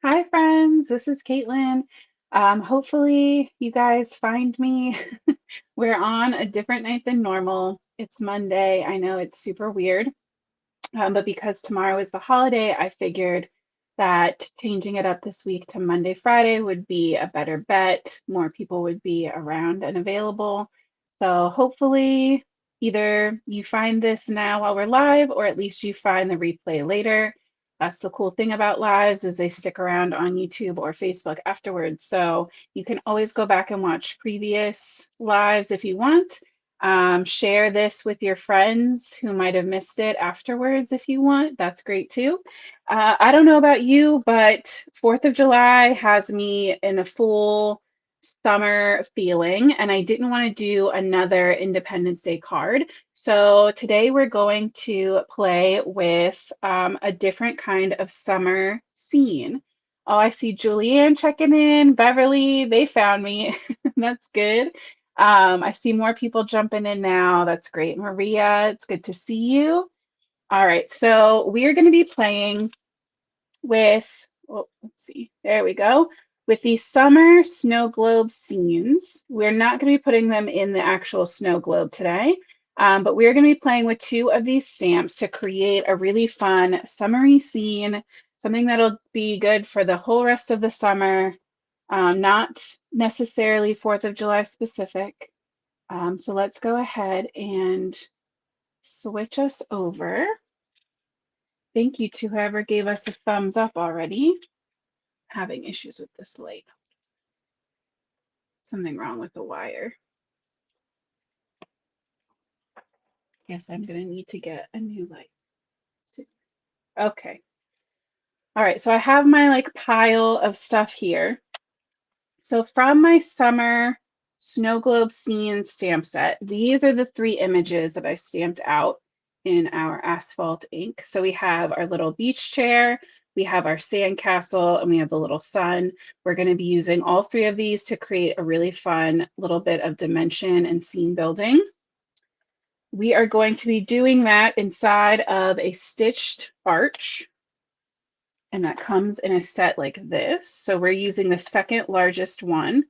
Hi, friends. This is Caitlin. Hopefully, you guys find me. We're on a different night than normal. It's Monday. I know it's super weird, but because tomorrow is the holiday, I figured that changing it up this week to Monday, Friday would be a better bet. More people would be around and available. So hopefully, either you find this now while we're live, or at least you find the replay later. That's the cool thing about lives is they stick around on YouTube or Facebook afterwards. So you can always go back and watch previous lives if you want. Share this with your friends who might have missed it afterwards if you want. That's great too. I don't know about you, but 4th of July has me in a full summer feeling, and I didn't want to do another Independence Day card. So today we're going to play with a different kind of summer scene. Oh, I see Julianne checking in, Beverly, they found me. That's good. I see more people jumping in now. That's great. Maria, it's good to see you. All right, so we are going to be playing with, oh, let's see, there we go. With these summer snow globe scenes. We're not going to be putting them in the actual snow globe today, but we're going to be playing with two of these stamps to create a really fun summery scene, something that'll be good for the whole rest of the summer, not necessarily 4th of July specific. So let's go ahead and switch us over. Thank you to whoever gave us a thumbs up already. Having issues with this light. Something wrong with the wire. Guess I'm gonna need to get a new light. Okay. All right, so I have my like pile of stuff here. So from my summer snow globe scene stamp set, these are the three images that I stamped out in our asphalt ink. So we have our little beach chair, we have our sandcastle, and we have the little sun. We're going to be using all three of these to create a really fun little bit of dimension and scene building. We are going to be doing that inside of a stitched arch, and that comes in a set like this. So we're using the second largest one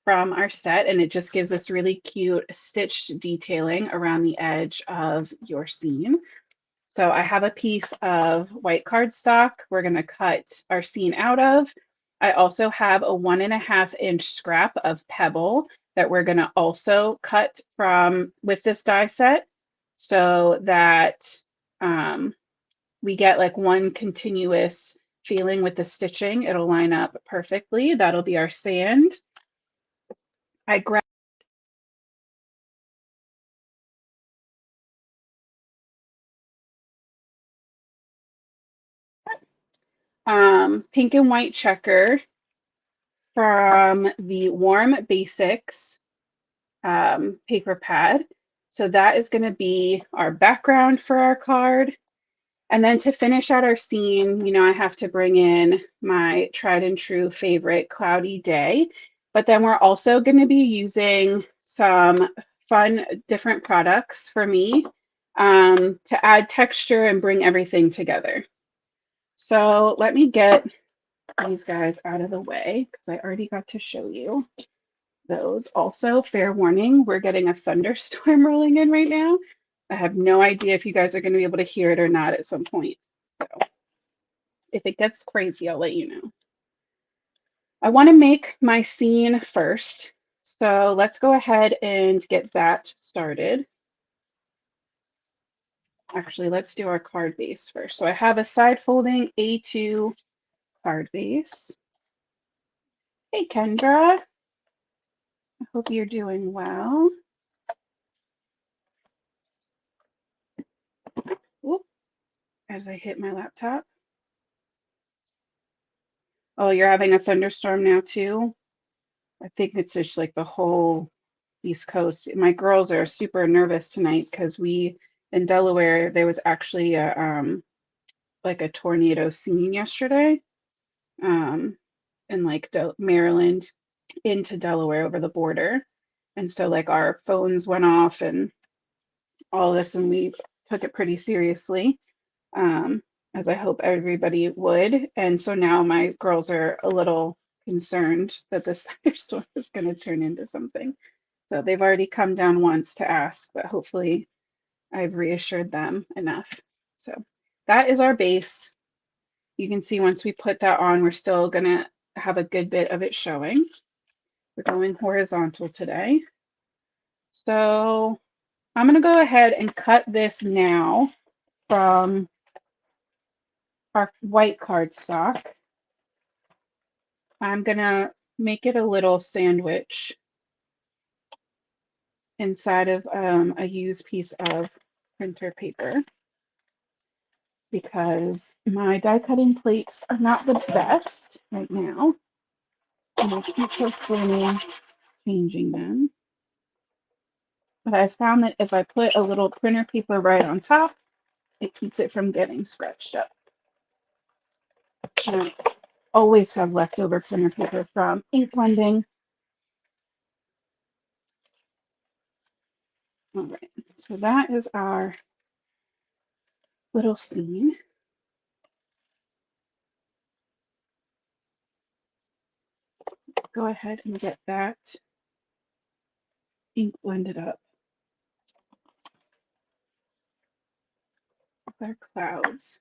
from our set, and it just gives us really cute stitched detailing around the edge of your scene. So I have a piece of white cardstock we're going to cut our scene out of. I also have a 1.5-inch scrap of pebble that we're going to also cut from with this die set so that we get like one continuous feeling with the stitching. It'll line up perfectly. That'll be our sand. I grabbed pink and white checker from the Warm Basics paper pad. So that is going to be our background for our card. And then to finish out our scene, you know, I have to bring in my tried and true favorite Cloudy Day. But then we're also going to be using some fun different products for me to add texture and bring everything together. So let me get these guys out of the way because I already got to show you those. Also, fair warning, we're getting a thunderstorm rolling in right now. I have no idea if you guys are going to be able to hear it or not at some point. So if it gets crazy, I'll let you know. I want to make my scene first. So let's go ahead and get that started. Actually, let's do our card base first. So I have a side folding A2 card base. Hey, Kendra. I hope you're doing well. Oop, as I hit my laptop. Oh, you're having a thunderstorm now too? I think it's just like the whole East Coast. My girls are super nervous tonight because we in Delaware there was actually a like a tornado scene yesterday, in like Maryland into Delaware over the border, and so like our phones went off and all this, and we took it pretty seriously. as I hope everybody would. And so now my girls are a little concerned that this thunderstorm is going to turn into something. So they've already come down once to ask, but hopefully I've reassured them enough. So that is our base. You can see once we put that on, we're still going to have a good bit of it showing. We're going horizontal today. So I'm going to go ahead and cut this now from our white cardstock. I'm going to make it a little sandwich inside of a used piece of printer paper because my die cutting plates are not the best right now. And I keep postponing changing them. But I found that if I put a little printer paper right on top, it keeps it from getting scratched up. And I always have leftover printer paper from ink blending. All right, so that is our little scene. Let's go ahead and get that ink blended up with our clouds.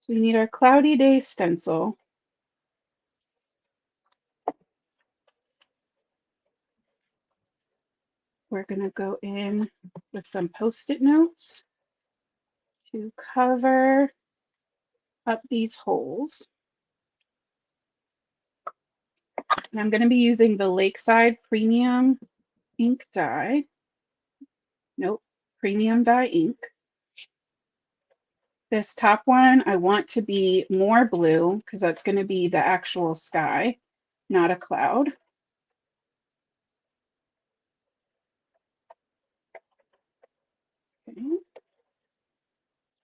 So we need our cloudy day stencil. We're going to go in with some Post-it notes to cover up these holes. And I'm going to be using the Lakeside Premium ink dye. Nope, Premium dye ink. This top one, I want to be more blue because that's going to be the actual sky, not a cloud. Okay.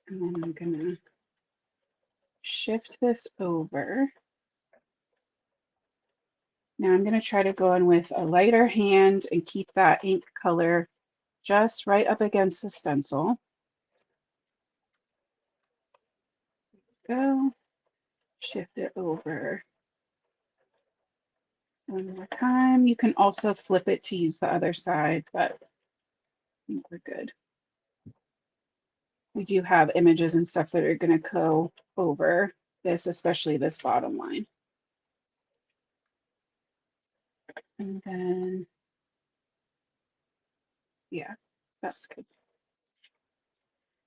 And then I'm going to shift this over. Now I'm going to try to go in with a lighter hand and keep that ink color just right up against the stencil. Go. Shift it over. One more time. You can also flip it to use the other side, but I think we're good. We do have images and stuff that are going to go over this, especially this bottom line. And then, yeah, that's good.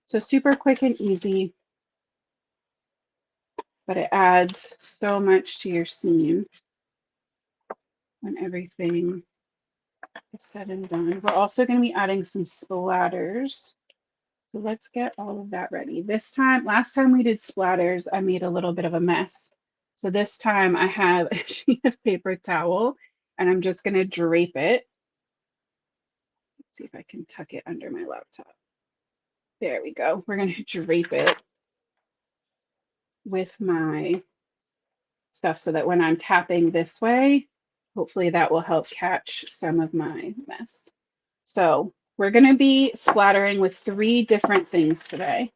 So super quick and easy, but it adds so much to your scene when everything is said and done. We're also going to be adding some splatters. So let's get all of that ready. This time, last time we did splatters, I made a little bit of a mess. So this time I have a sheet of paper towel and I'm just going to drape it. Let's see if I can tuck it under my laptop. There we go. We're going to drape it with my stuff so that when I'm tapping this way, hopefully that will help catch some of my mess. So we're going to be splattering with 3 different things today.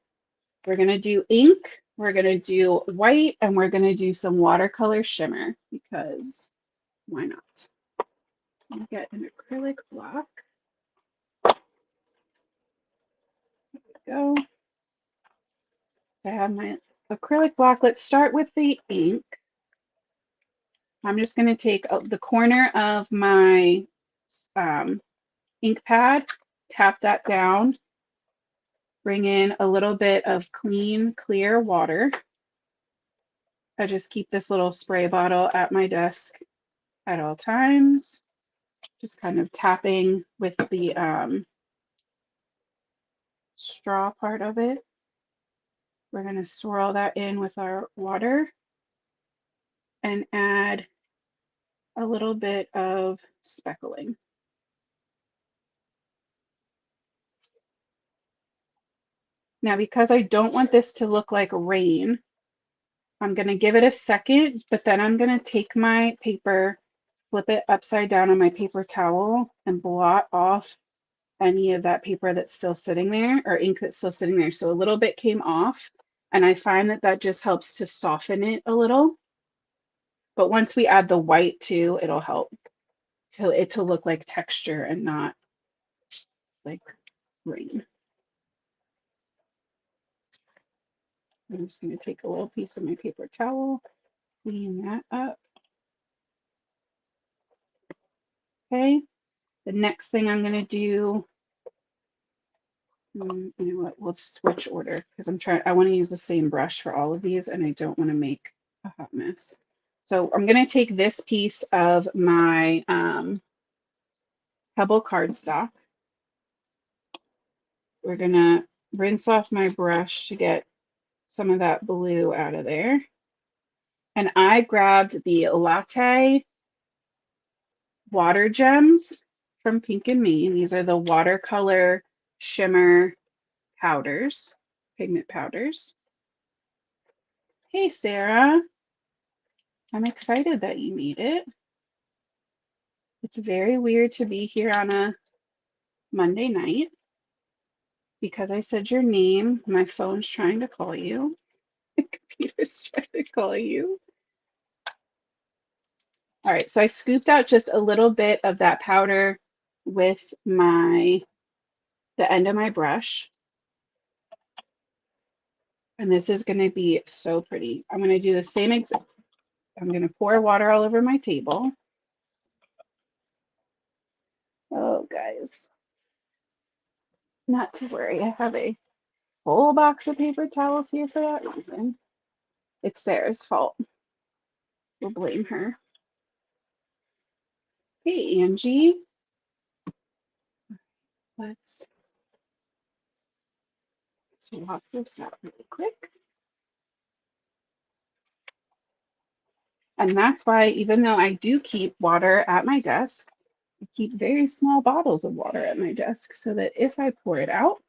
We're going to do ink, we're going to do white, and we're going to do some watercolor shimmer because why not? I'm going to get an acrylic block. There we go. I have my acrylic block. Let's start with the ink. I'm just going to take the corner of my ink pad, tap that down, bring in a little bit of clean, clear water. I just keep this little spray bottle at my desk at all times, just kind of tapping with the straw part of it. We're going to swirl that in with our water and add a little bit of speckling. Now, because I don't want this to look like rain, I'm going to give it a second, but then I'm going to take my paper, flip it upside down on my paper towel, and blot off any of that paper that's still sitting there or ink that's still sitting there. So a little bit came off. And I find that that just helps to soften it a little. But once we add the white too, it'll help to look like texture and not like rain. I'm just going to take a little piece of my paper towel, clean that up. Okay, the next thing I'm going to do, you know what, we'll switch order because I want to use the same brush for all of these and I don't want to make a hot mess. So I'm going to take this piece of my Pebble cardstock. We're going to rinse off my brush to get some of that blue out of there. And I grabbed the Latte Water Gems from Pink and Me. And these are the watercolor shimmer powders, pigment powders. Hey, Sarah. I'm excited that you made it. It's very weird to be here on a Monday night because I said your name. My phone's trying to call you. The computer's trying to call you. All right, so I scooped out just a little bit of that powder with the end of my brush. And this is going to be so pretty. I'm going to do the same exact. I'm going to pour water all over my table. Oh, guys. Not to worry. I have a whole box of paper towels here for that reason. It's Sarah's fault. We'll blame her. Hey, Angie. Let's swap this out really quick. And that's why, even though I do keep water at my desk, I keep very small bottles of water at my desk so that if I pour it out,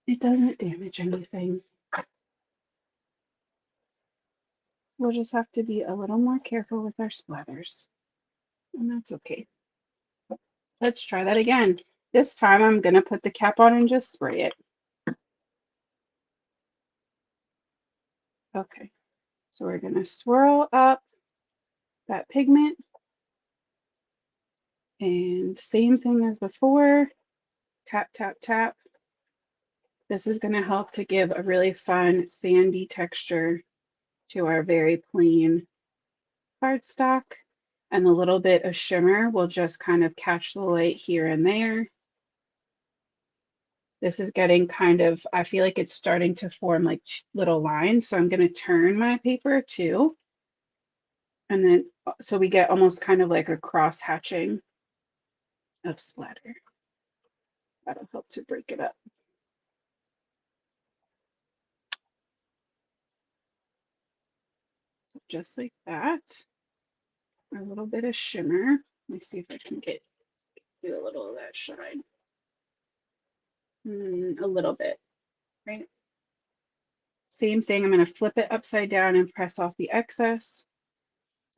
it doesn't damage anything. We'll just have to be a little more careful with our splatters. And that's okay. Let's try that again. This time I'm going to put the cap on and just spray it. Okay, so we're going to swirl up that pigment. And same thing as before. Tap, tap, tap. This is going to help to give a really fun sandy texture to our very plain cardstock. And the little bit of shimmer will just kind of catch the light here and there. This is getting kind of, I feel like it's starting to form like little lines. So I'm going to turn my paper too. And then, so we get almost kind of like a cross hatching of splatter. That'll help to break it up. So just like that. A little bit of shimmer. Let me see if I can do a little of that shine. A little bit, right? Same thing, I'm going to flip it upside down and press off the excess.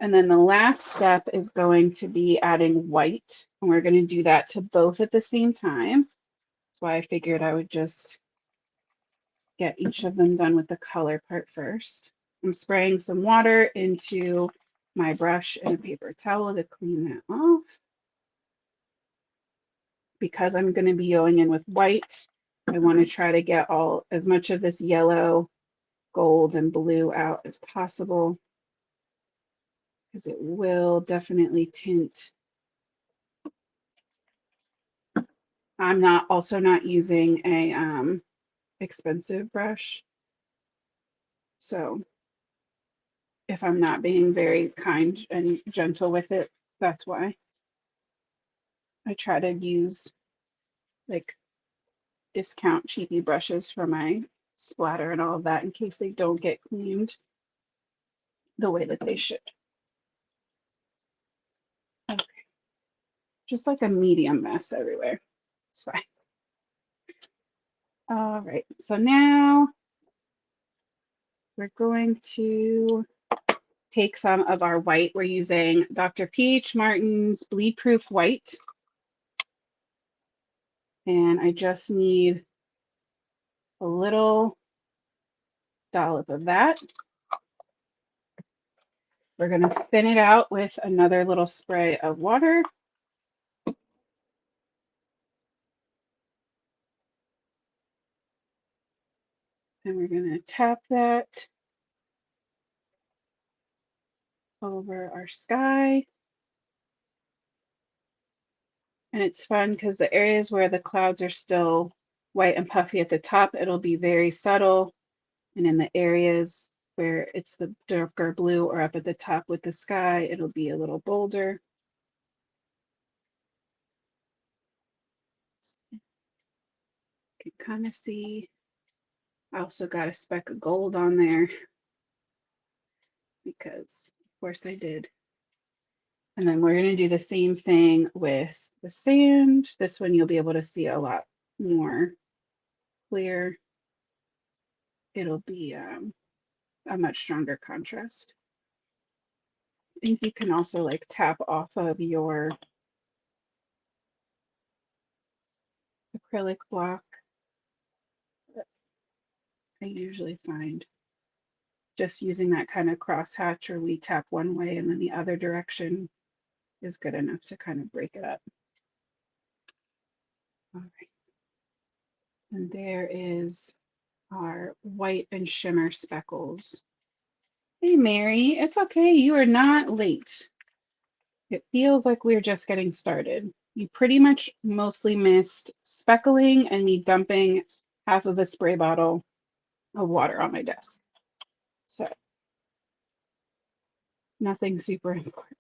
And then the last step is going to be adding white. And we're going to do that to both at the same time. That's why I figured I would just get each of them done with the color part first. I'm spraying some water into my brush and a paper towel to clean that off. Because I'm going to be going in with white, I want to try to get as much of this yellow, gold, and blue out as possible, because it will definitely tint. I'm also not using a expensive brush, so if I'm not being very kind and gentle with it, that's why. I try to use like discount cheapy brushes for my splatter and all of that in case they don't get cleaned the way that they should. Okay. Just like a medium mess everywhere. It's fine. All right, so now we're going to take some of our white. We're using Dr. Peach Martin's Bleed Proof White. And I just need a little dollop of that. We're going to thin it out with another little spray of water. And we're going to tap that over our sky. And it's fun because the areas where the clouds are still white and puffy at the top, it'll be very subtle. And in the areas where it's the darker blue or up at the top with the sky, it'll be a little bolder. You can kind of see. I also got a speck of gold on there because, of course, I did. And then we're going to do the same thing with the sand. This one you'll be able to see a lot more clear. It'll be a much stronger contrast. I think you can also like tap off of your acrylic block. I usually find just using that kind of crosshatch where we tap one way and then the other direction is good enough to kind of break it up. All right. And there is our white and shimmer speckles. Hey, Mary, it's okay. You are not late. It feels like we're just getting started. You pretty much mostly missed speckling and me dumping half of a spray bottle of water on my desk. So nothing super important.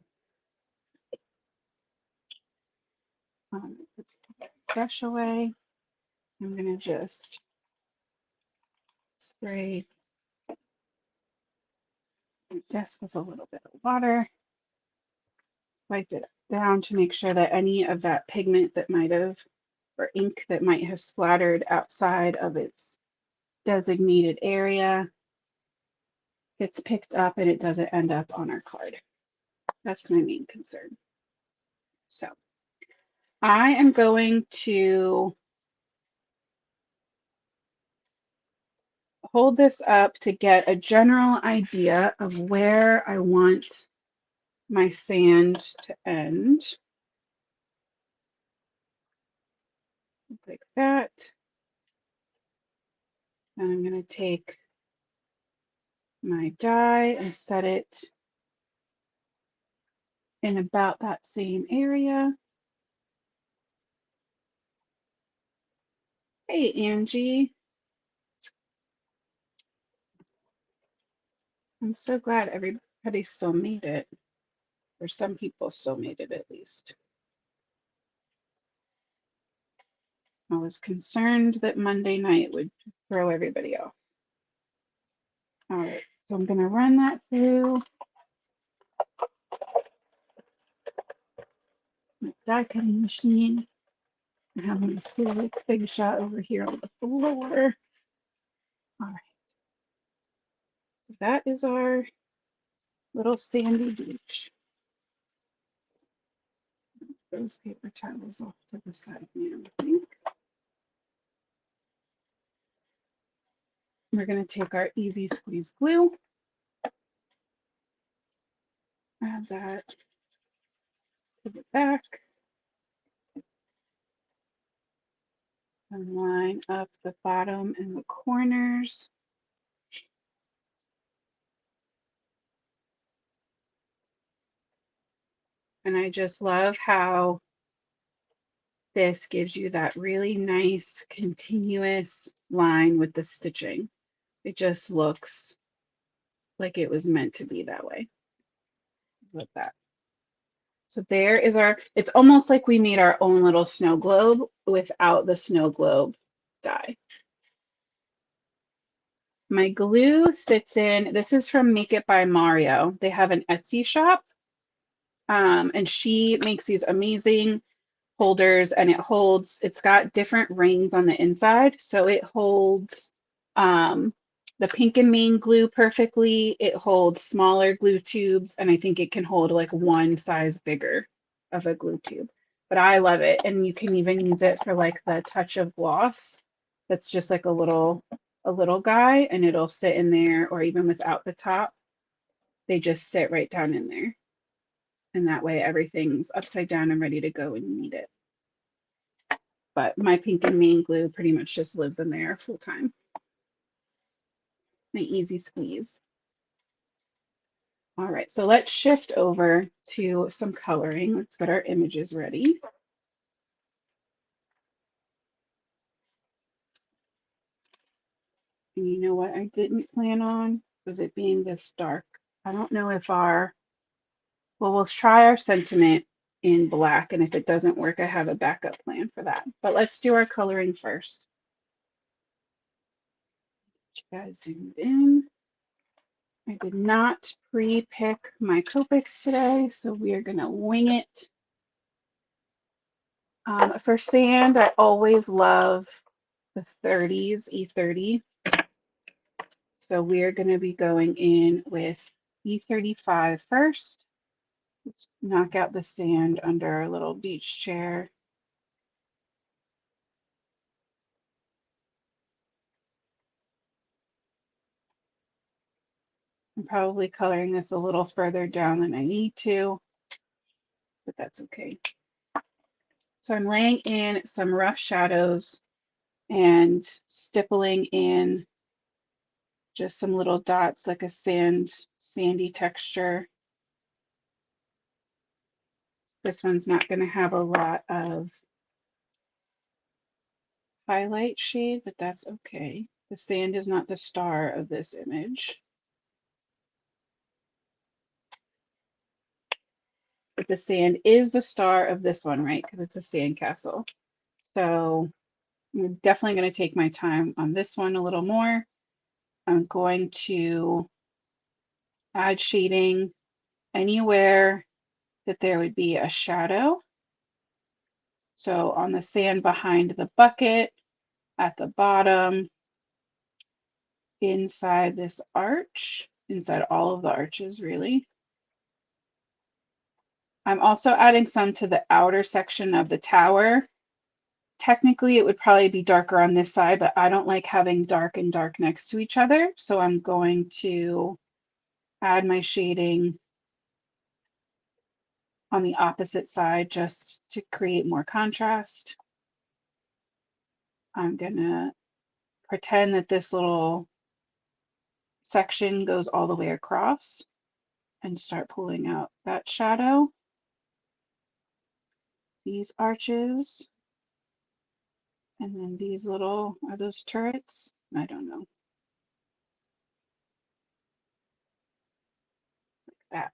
Put the brush away. I'm going to just spray my desk with a little bit of water. Wipe it down to make sure that any of that pigment that might have, or ink that might have splattered outside of its designated area gets picked up and it doesn't end up on our card. That's my main concern. So I am going to hold this up to get a general idea of where I want my sand to end. Like that. And I'm going to take my die and set it in about that same area. Hey, Angie. I'm so glad everybody still made it, or some people still made it at least. I was concerned that Monday night would throw everybody off. All right, so I'm going to run that through my die cutting machine. I'm having a silly big shot over here on the floor. All right, so that is our little sandy beach. Those paper towels off to the side now, I think. We're going to take our Easy Squeeze glue, add that to the back, and line up the bottom and the corners. And I just love how this gives you that really nice continuous line with the stitching. It just looks like it was meant to be that way. Love that. So there is our, it's almost like we made our own little snow globe without the snow globe die. My glue sits in, this is from Make It by Mario. They have an Etsy shop, and she makes these amazing holders, and it holds, it's got different rings on the inside, so it holds the Pink and Main glue perfectly. It holds smaller glue tubes, and I think it can hold like one size bigger of a glue tube. But I love it, and you can even use it for like the touch of gloss. That's just like a little a little guy and it'll sit in there, or even without the top, they just sit right down in there. And that way everything's upside down and ready to go when you need it. But my Pink and Main glue pretty much just lives in there full time. My easy squeeze. All right, so let's shift over to some coloring. Let's get our images ready. And you know what I didn't plan on was it being this dark. I don't know if well, we'll try our sentiment in black, and if it doesn't work, I have a backup plan for that. But let's do our coloring first. Get you guys zoomed in. I did not pre-pick my Copics today, so we are going to wing it. For sand, I always love the 30s, E30. So we are going to be going in with E35 first. Let's knock out the sand under our little beach chair. I'm probably coloring this a little further down than I need to, but that's okay. So I'm laying in some rough shadows and stippling in just some little dots like a sandy texture. This one's not going to have a lot of highlight shade, but that's okay. The sand is not the star of this image. But the sand is the star of this one, right? Because it's a sand castle. So I'm definitely going to take my time on this one a little more. I'm going to add shading anywhere that there would be a shadow. So on the sand behind the bucket, at the bottom, inside this arch, inside all of the arches, really. I'm also adding some to the outer section of the tower. Technically, it would probably be darker on this side, but I don't like having dark and dark next to each other. So I'm going to add my shading on the opposite side just to create more contrast. I'm gonna pretend that this little section goes all the way across and start pulling out that shadow. These arches, and then these little, are those turrets? I don't know. Like that.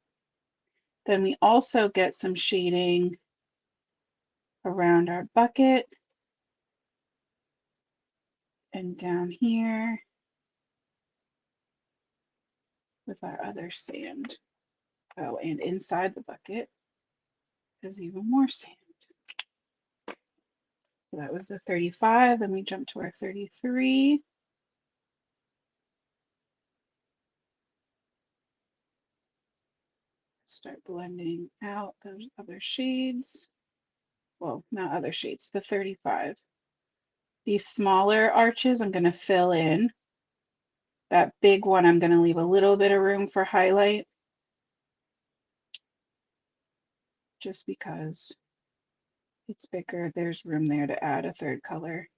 Then we also get some shading around our bucket and down here with our other sand. Oh, and inside the bucket is even more sand. So that was the 35, then we jump to our 33. Start blending out those other shades. Well, not other shades, the 35. These smaller arches I'm going to fill in. That big one I'm going to leave a little bit of room for highlight, just because it's bigger. There's room there to add a third color.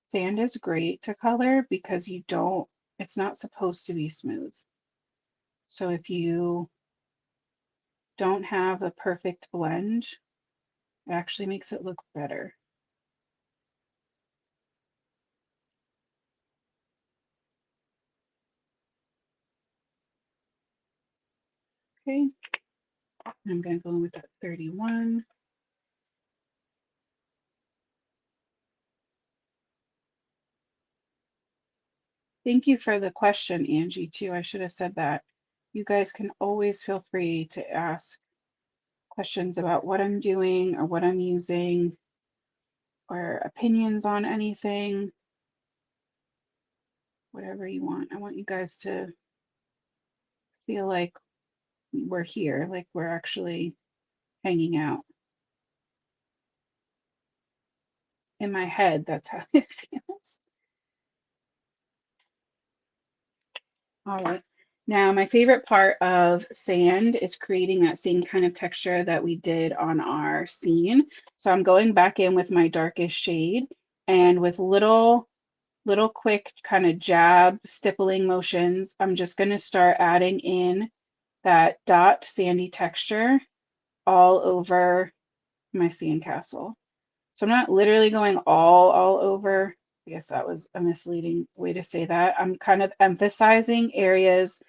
Sand is great to color because it's not supposed to be smooth. So if you don't have a perfect blend, it actually makes it look better. Okay, I'm going to go in with that 31. Thank you for the question, Angie, too. I should have said that. You guys can always feel free to ask questions about what I'm doing or what I'm using or opinions on anything, whatever you want. I want you guys to feel like we're here, like we're actually hanging out. in my head, that's how it feels. All right. Now, my favorite part of sand is creating that same kind of texture that we did on our scene. So I'm going back in with my darkest shade and with little quick kind of jab stippling motions, I'm just going to start adding in that dot sandy texture all over my sandcastle. So I'm not literally going all over. I guess that was a misleading way to say that. I'm kind of emphasizing areas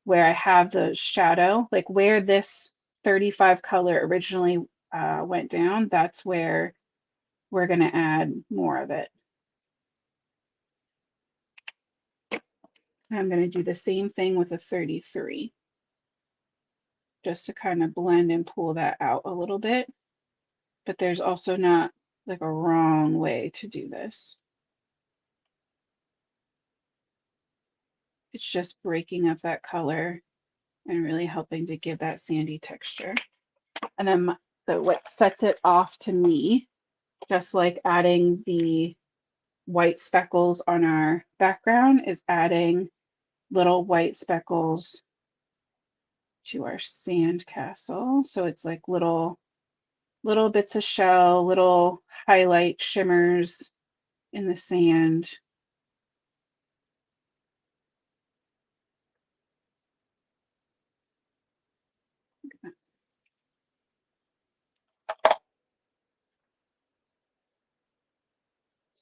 where I have the shadow, like where this 35 color originally went down, that's where we're going to add more of it. And I'm going to do the same thing with a 33, just to kind of blend and pull that out a little bit. But there's also not like a wrong way to do this. It's just breaking up that color and really helping to give that sandy texture. And then what sets it off to me, just like adding the white speckles on our background, is adding little white speckles to our sand castle. So it's like little bits of shell, little highlight shimmers in the sand.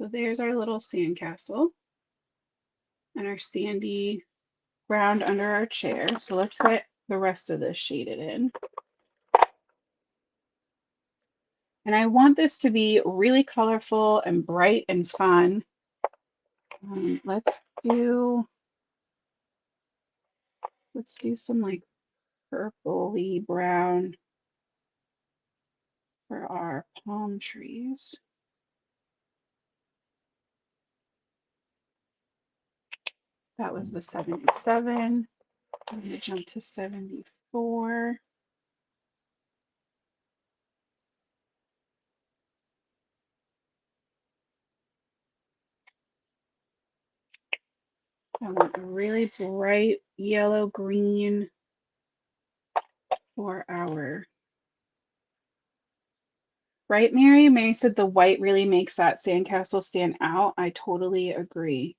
So there's our little sand castle and our sandy ground under our chair. So let's get the rest of this shaded in. And I want this to be really colorful and bright and fun. Let's do some like purpley brown for our palm trees. That was the 77. I'm going to jump to 74. I want a really bright yellow green for our, right, Mary? Mary said the white really makes that sandcastle stand out. I totally agree.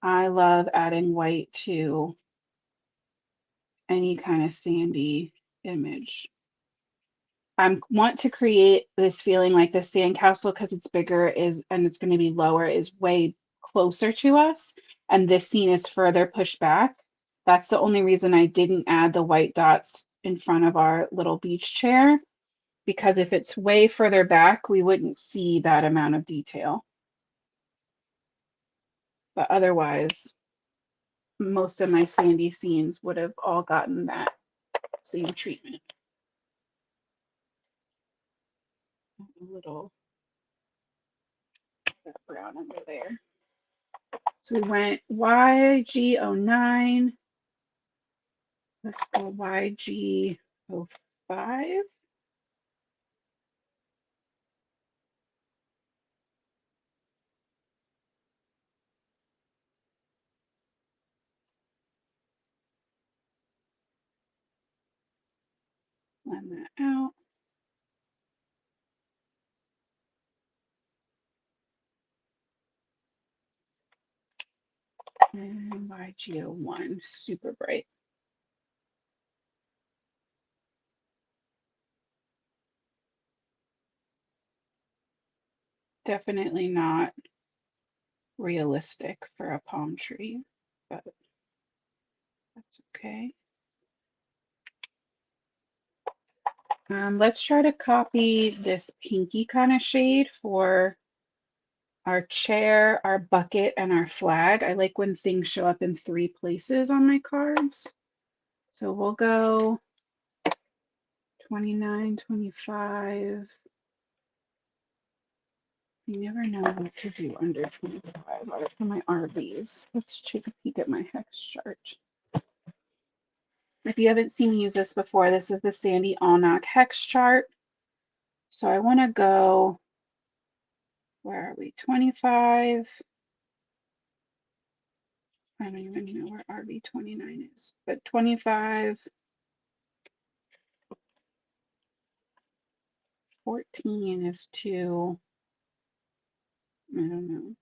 I love adding white to any kind of sandy image. I want to create this feeling like the sandcastle, because it's bigger and it's going to be lower, is way closer to us, and this scene is further pushed back. That's the only reason I didn't add the white dots in front of our little beach chair, because if it's way further back, we wouldn't see that amount of detail. But otherwise, most of my sandy scenes would have all gotten that same treatment. A little brown under there. So we went YG09. Let's go YG05. Blend that out. And YG01, super bright. Definitely not realistic for a palm tree, but that's okay. Let's try to copy this pinky kind of shade for our chair, our bucket, and our flag. I like when things show up in 3 places on my cards. So we'll go 29, 25. You never know what to do under 25 for my RVs. Let's take a peek at my hex chart. If you haven't seen me use this before, this is the Sandy Allnock hex chart. So I want to go Where are we? 25. I don't even know where RV29 is, but 25, 14 is to, I don't know,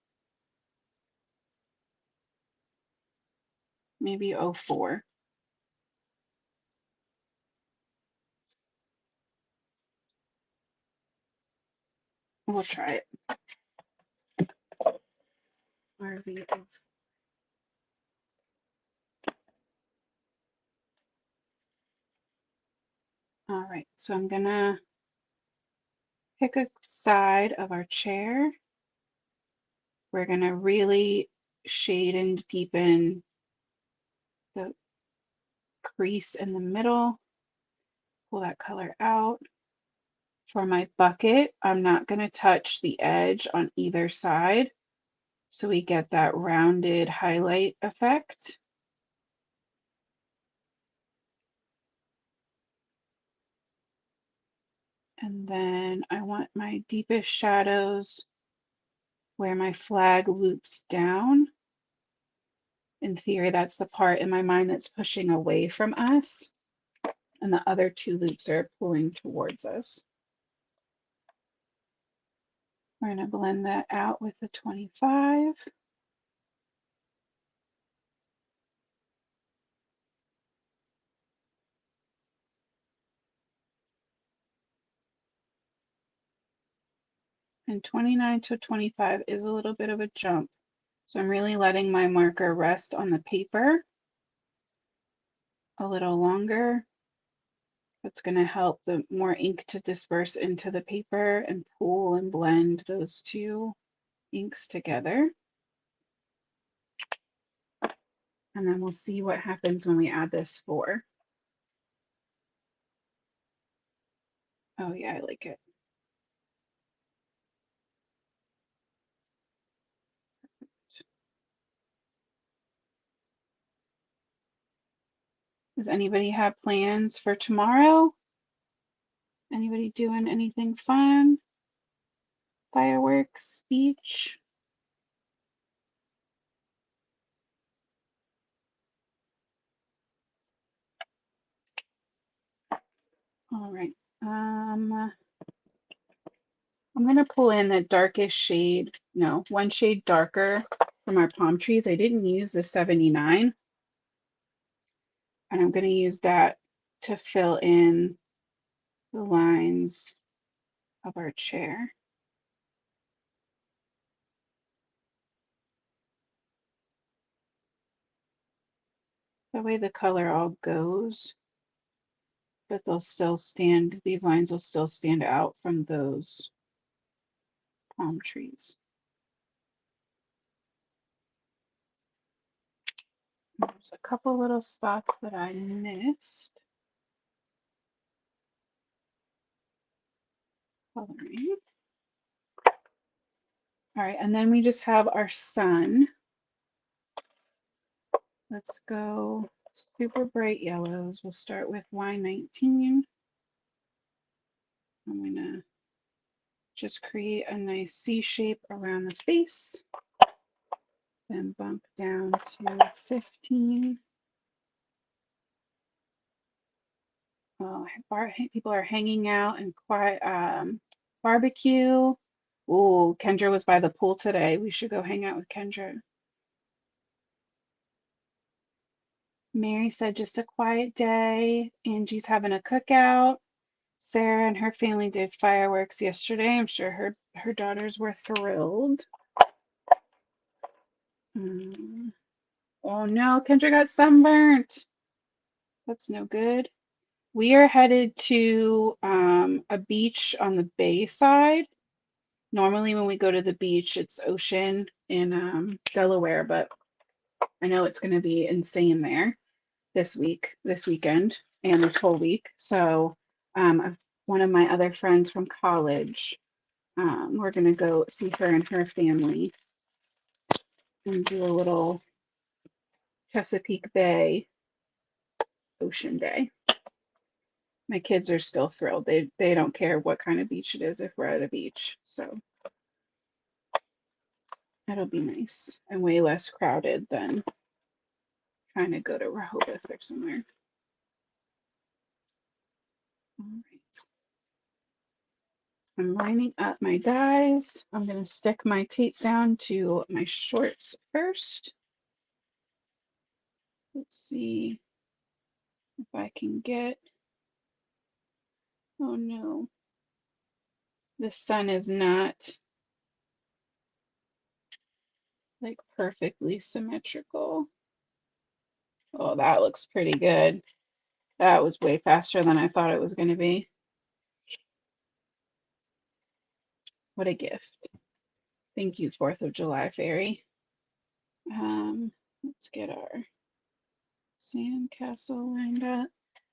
maybe 04. We'll try it. RV. All right, so I'm gonna pick a side of our chair. We're gonna really shade and deepen the crease in the middle. Pull that color out. For my bucket, I'm not gonna touch the edge on either side, so we get that rounded highlight effect. And then I want my deepest shadows where my flag loops down. In theory, that's the part in my mind that's pushing away from us, and the other two loops are pulling towards us. We're going to blend that out with the 25. And 29 to 25 is a little bit of a jump. So I'm really letting my marker rest on the paper a little longer. That's going to help the more ink to disperse into the paper and pool and blend those two inks together. And then we'll see what happens when we add this 4. Oh yeah, I like it. Does anybody have plans for tomorrow? Anybody doing anything fun? Fireworks, beach? All right. I'm gonna pull in the darkest shade, no, one shade darker from our palm trees. I didn't use the 79, and I'm gonna use that to fill in the lines of our chair. That way the color all goes, but they'll still stand, these lines will still stand out from those palm trees. There's a couple little spots that I missed coloring. All right, and then we just have our sun. Let's go super bright yellows. We'll start with Y19. I'm gonna just create a nice C shape around the face, then bump down to 15. Oh, people are hanging out and quiet. Barbecue. Oh, Kendra was by the pool today. We should go hang out with Kendra. Mary said just a quiet day. Angie's having a cookout. Sarah and her family did fireworks yesterday. I'm sure her daughters were thrilled. Oh no, Kendra got sunburnt. That's no good. We are headed to a beach on the bay side. Normally when we go to the beach, it's ocean in Delaware, but I know it's going to be insane there this weekend, and this whole week. So one of my other friends from college, we're going to go see her and her family and do a little Chesapeake Bay ocean day. My kids are still thrilled. They don't care what kind of beach it is if we're at a beach. So That'll be nice and way less crowded than trying to go to Rehoboth or somewhere. All right. I'm lining up my dies. I'm going to stick my tape down to my shorts first. Let's see if I can get, oh no, the sun is not like perfectly symmetrical. Oh, that looks pretty good. That was way faster than I thought it was going to be. What a gift. Thank you, 4th of July fairy. Let's get our sandcastle lined up.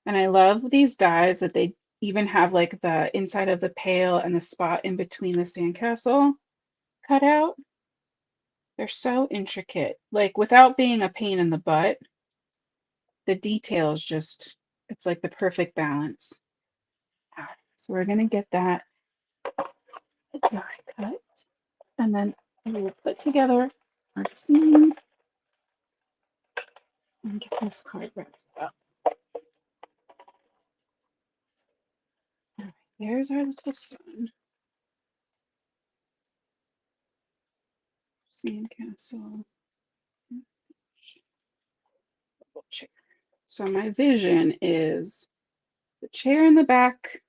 And I love these dies that they even have like the inside of the pail and the spot in between the sandcastle cut out. They're so intricate, like without being a pain in the butt. The details just, it's like the perfect balance. So we're gonna get that die cut, and then we will put together our scene and get this card wrapped up. All right, there's our little sun. Sandcastle. Chair. So my vision is the chair in the back,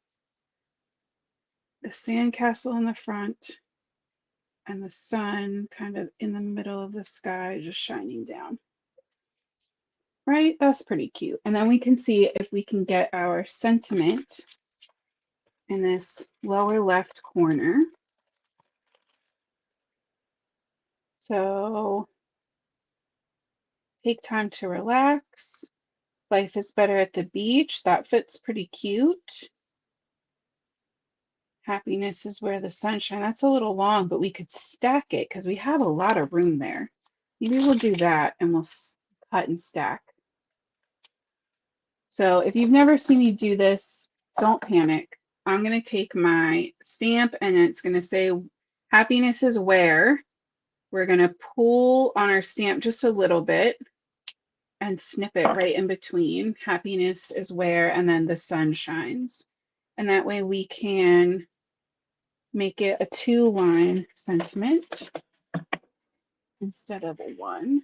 the sandcastle in the front, and the sun kind of in the middle of the sky just shining down. Right? That's pretty cute. And then we can see if we can get our sentiment in this lower left corner. So take time to relax. Life is better at the beach. That fits pretty cute. Happiness is where the sunshine. That's a little long, but we could stack it because we have a lot of room there. Maybe we'll do that and we'll cut and stack. So if you've never seen me do this, don't panic. I'm going to take my stamp and it's going to say happiness is where. We're going to pull on our stamp just a little bit and snip it right in between. Happiness is where, and then the sun shines. And that way we can make it a 2-line sentiment instead of a 1.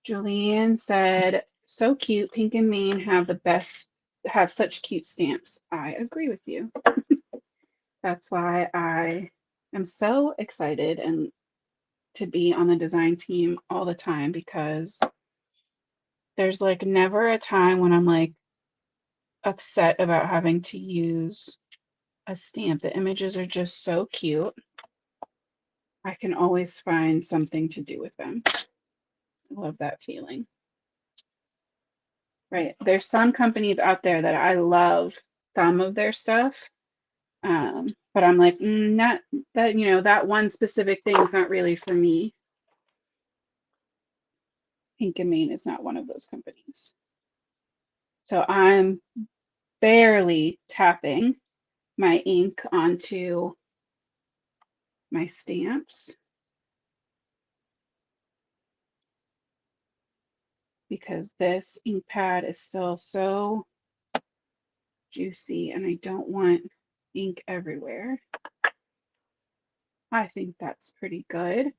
Julianne said, so cute, Pink and Maine have such cute stamps. I agree with you. That's why I am so excited and to be on the design team all the time, because there's like never a time when I'm like upset about having to use a stamp. The images are just so cute. I can always find something to do with them. I love that feeling. Right. There's some companies out there that I love some of their stuff. But I'm like, not that, that one specific thing is not really for me. Pink and Maine is not one of those companies. So I'm barely tapping my ink onto my stamps because this ink pad is still so juicy and I don't want ink everywhere. I think that's pretty good.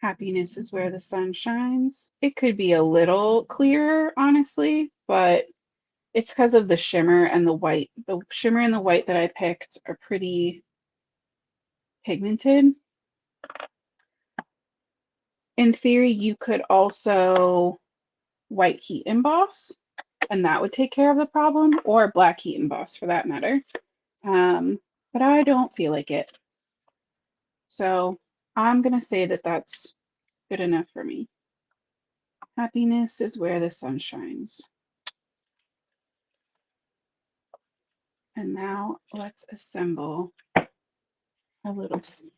Happiness is where the sun shines. It could be a little clearer, honestly, but it's because of the shimmer and the white. The shimmer and the white that I picked are pretty pigmented. In theory, you could also white heat emboss, and that would take care of the problem, or black heat emboss for that matter. But I don't feel like it. So I'm going to say that that's good enough for me. Happiness is where the sun shines. And now let's assemble a little scene.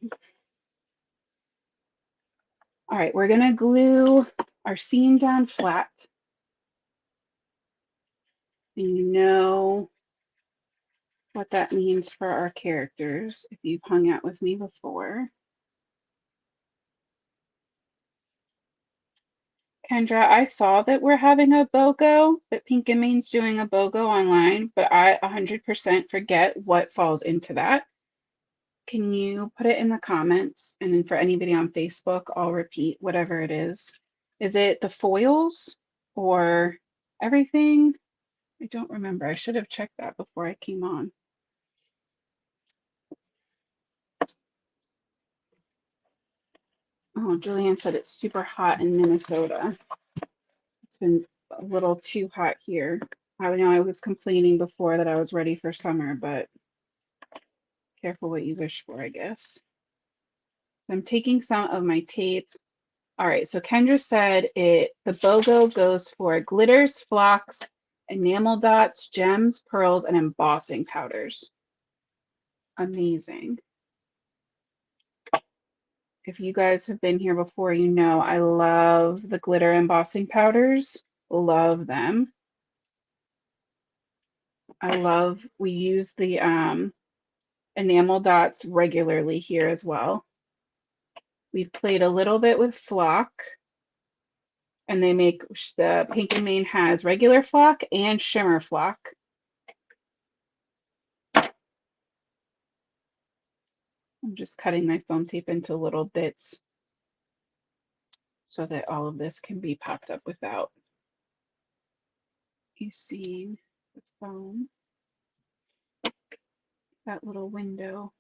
All right, we're going to glue our scene down flat. And you know what that means for our characters if you've hung out with me before. Kendra, I saw that we're having a BOGO, that Pink and Main's doing a BOGO online, but I 100% forget what falls into that. Can you put it in the comments? And then for anybody on Facebook, I'll repeat whatever it is. Is it the foils or everything? I don't remember. I should have checked that before I came on. Oh, Julianne said it's super hot in Minnesota. It's been a little too hot here. I know I was complaining before that I was ready for summer, but careful what you wish for, I guess. So I'm taking some of my tape. All right, so Kendra said the BOGO goes for glitters, flocks, enamel dots, gems, pearls, and embossing powders. Amazing. If you guys have been here before, you know I love the glitter embossing powders. Love them. We use the enamel dots regularly here as well. We've played a little bit with flock, and they make, the Pink and Main has regular flock and shimmer flock. I'm just cutting my foam tape into little bits so that all of this can be popped up without you seeing the foam. That little window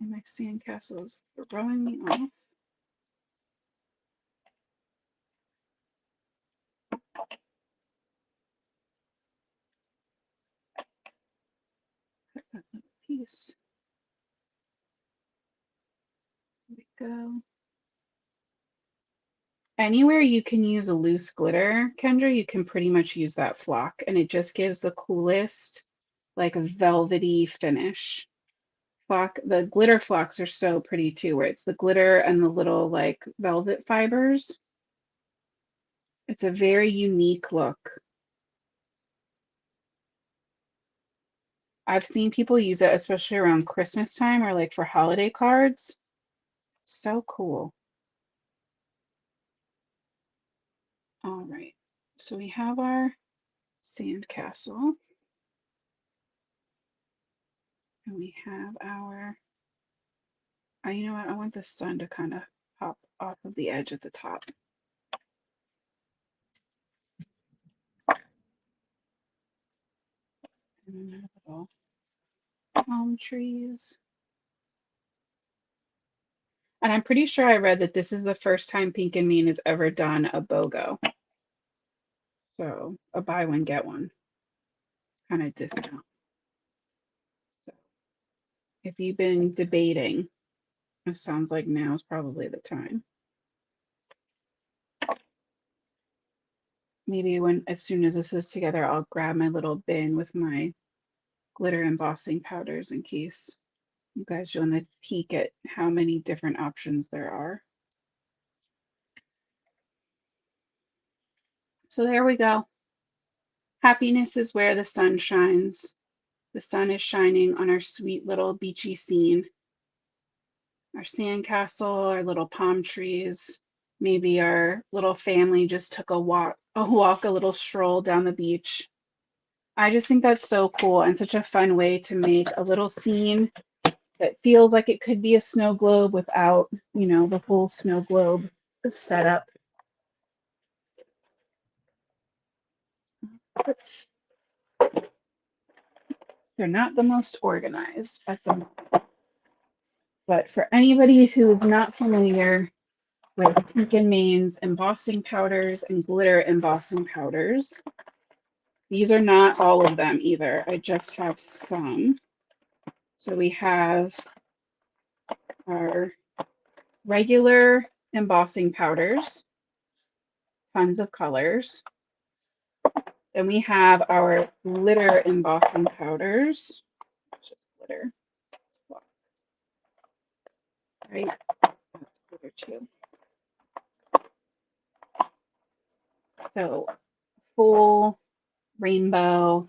in my sandcastles throwing me off. Cut that little piece. There we go. Anywhere you can use a loose glitter, Kendra, you can pretty much use that flock, and it just gives the coolest, like, velvety finish. Flock, the glitter flocks are so pretty too, where it's the glitter and the little like velvet fibers. It's a very unique look. I've seen people use it, especially around Christmas time or like for holiday cards. So cool. All right, so we have our sandcastle. And we have our, you know what, I want the sun to kind of pop off of the edge at the top. And then little palm trees. And I'm pretty sure I read that this is the first time Pink and Mean has ever done a BOGO. So a buy one, get one kind of discount. So if you've been debating, it sounds like now is probably the time. Maybe as soon as this is together, I'll grab my little bin with my glitter embossing powders in case you guys want to peek at how many different options there are. So there we go. Happiness is where the sun shines. The sun is shining on our sweet little beachy scene. Our sandcastle, our little palm trees. Maybe our little family just took a little stroll down the beach. I just think that's so cool and such a fun way to make a little scene that feels like it could be a snow globe without, you know, the whole snow globe setup. They're not the most organized at the moment. But for anybody who is not familiar with Pink and Main's embossing powders and glitter embossing powders, these are not all of them either. I just have some. So we have our regular embossing powders, tons of colors. Then we have our glitter embossing powders, just glitter, right? That's glitter too. So full rainbow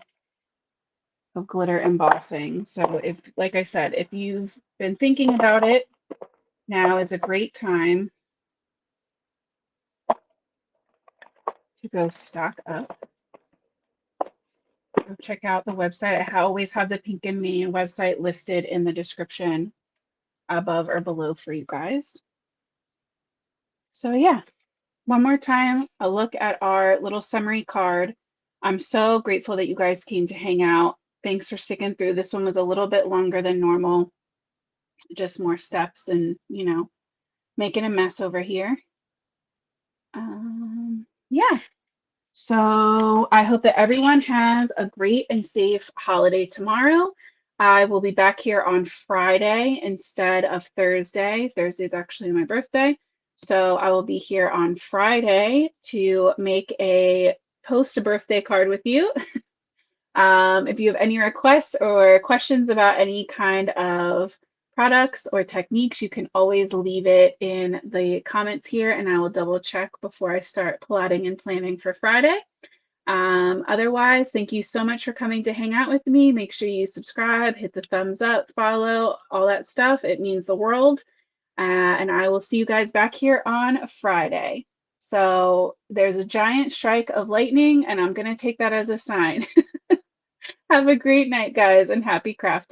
of glitter embossing. So if, like I said, if you've been thinking about it, now is a great time to go stock up. Go check out the website. I always have the Pink and Mane website listed in the description above or below for you guys. So yeah, one more time, a look at our little summary card. I'm so grateful that you guys came to hang out. Thanks for sticking through. This one was a little bit longer than normal, just more steps and, you know, making a mess over here. Yeah. So I hope that everyone has a great and safe holiday tomorrow. I will be back here on Friday instead of Thursday. Thursday is actually my birthday. So I will be here on Friday to post a birthday card with you. If you have any requests or questions about any kind of products or techniques, you can always leave it in the comments here and I will double check before I start plotting and planning for Friday. Otherwise, thank you so much for coming to hang out with me. Make sure you subscribe, hit the thumbs up, follow, all that stuff. It means the world. And I will see you guys back here on Friday. So there's a giant strike of lightning, and I'm going to take that as a sign. Have a great night, guys, and happy crafting.